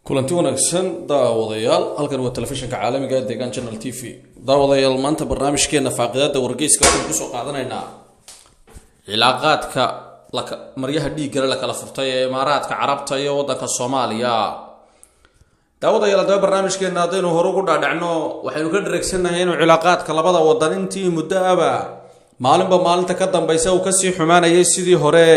kulanti wanaagsan daawadayaal halkan waa telefishinka caalamiga ee deegaan channel TV daawadayaal maanta barnaamijkeena faaqidada wargeyska waxaan ku soo qaadanaynaa cilaaqaadka maryaha dhiigga la kala furtay ee Imaaraadka Carabta iyo wadanka Soomaaliya daawadayaal hadaba barnaamijkeena hadaynu hore ugu dhaadhacno waxaynu ka dhareegsanahay inuu cilaaqaadka labada wadan intii muddo aba maalinba maalinta ka dambaysa uu ka sii xumaanayay sidii hore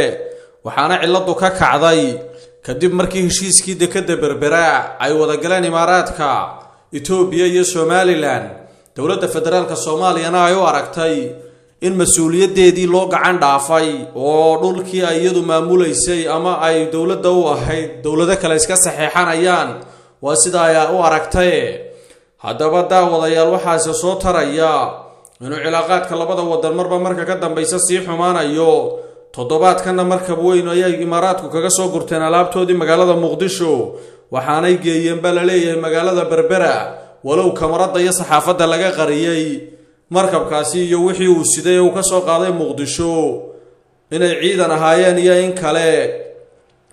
waxaana ciladu ka kacday kadib markii heshiiskii dekada Berbera ay wada galeen Imaaraadka Itoobiya iyo Somaliland dawladda federaalka Soomaaliyana ay u aragtay in mas'uuliyadeedii loo gacan dhaafay oo dhulkii ay iyadu maamuleysay ama ay dawladda u ahayd dawlado kale iska saxeexanayaan waa sida ay u aragtay hadaba daawadayaal waxa soo taraya inuu cilaaqaadka labada wadan marba marka ka dambaysa sii xumaanayo toddobaadkana markab weyn ayay Imaaraadku kaga soo gurteen alaabtoodii magaalada Muqdisho waxaanay geeyeen bal leeyahay magaalada Berbera walow kamarada iyo saxaafada laga qariyay markabkaasi iyo wixii uu siday uu ka soo qaaday Muqdisho inay ciidan ahaayeen iyo in kale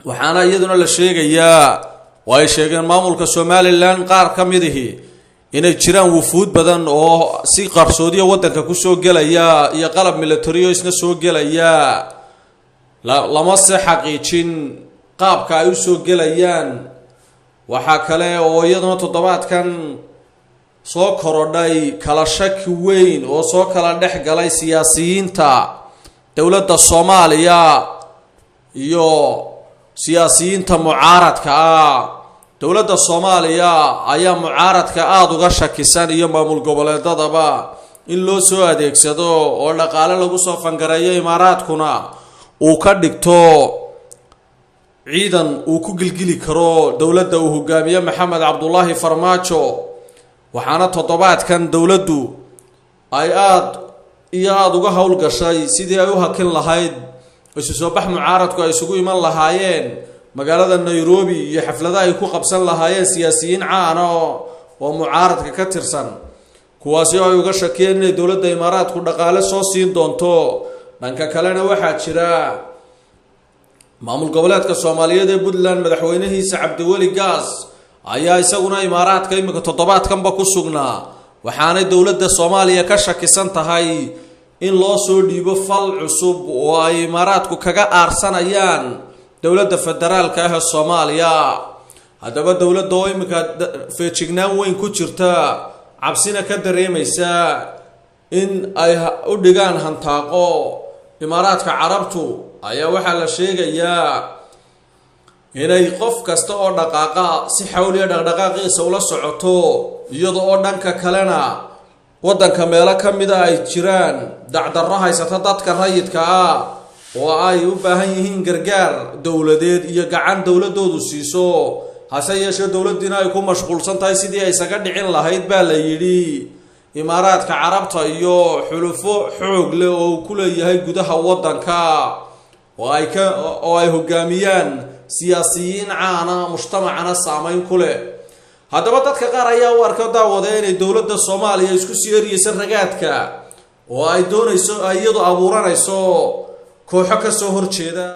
waxaana iyaduna la sheegayaa way sheegeen maamulka Somaliland qaar ka midihi inay jiraan wufuud badan oo si qarsoodiya wadanka ku soo galaya iyo qalab military oo isna soo galaya lama xaqiijin qaabka ay u soo galayaan waxa kale oo iyaduna toddobaadkan soo korodhay kala shaki weyn oo soo kala dhex galay siyaasiyiinta dawladda Soomaaliya iyo siyaasiyiinta mucaaradka dawladda Soomaaliya ayaa mucaaradka aad uga shakisan iyo maamul goboleedadaba in loo soo adeegsado oo dhaqaale lagu soo fangareeyo Imaaraadkuna uu ka dhigto ciidan uu ku gilgili karo dawladda uu hogaamiyo Maxamed Cabdullaahi Farmaajo waxaana toddobaadkan dawladdu ay aad uga hawl gashay sidii ay u hakin lahayd isu soo bax mucaaradku ay isugu iman lahaayeen magaalada Nairobi iyo xafladaha ay ku qabsan lahaayeen siyaasiyiin caan oo mucaaradka ka tirsan kuwaasi oo ay uga shakiyeen in dawladda Imaaraadku dhaqaale soo siin doonto dhanka kalena waxa jira maamul goboleedka Soomaaliyeed ee Puntland madaxweynahiisa Cabdiweli Gaas ayaa isaguna Imaaraadka imika toddobaadkanba ku sugnaa waxaana dawladda Soomaaliya ka shakisan tahay in loo soo dhiibo fal cusub oo ay Imaaraadku kaga aarsanayaan dawladda federaalka ah ee Soomaaliya hadaba dawladda oo imika feejignaan weyn ku jirta cabsina ka dareemaysa in ay u dhigaan hantaaqo Imaaraadka Carabtu ayaa waxa la sheegayaa inay qof kasta oo dhaqaaqa si xawliya dhaqdhaqaaqiisa ula socoto iyadoo oo dhanka kalena wadanka meelo kamida ay jiraan dacdarro haysata dadka rayidka oo ay u baahan yihiin gargaar dawladeed iyo gacan dawladoodu siiso hase yeeshee dawladina ay ku mashquulsan tahay sidii ay isaga dhicin lahayd baa la yiri Imaaraadka Carabta iyo xulufo xoog leh oo ku leeyahay gudaha wadanka oo ay hogaamiyaan siyaasiyiin caan mujtamacana saameyn ku leh hadaba dadka qaar ayaa u arka daawadeen inay dawladda Soomaaliya isku siiriyaysan ragaadka oo ay doonayso iyadu abuuranayso kooxo ka soo horjeeda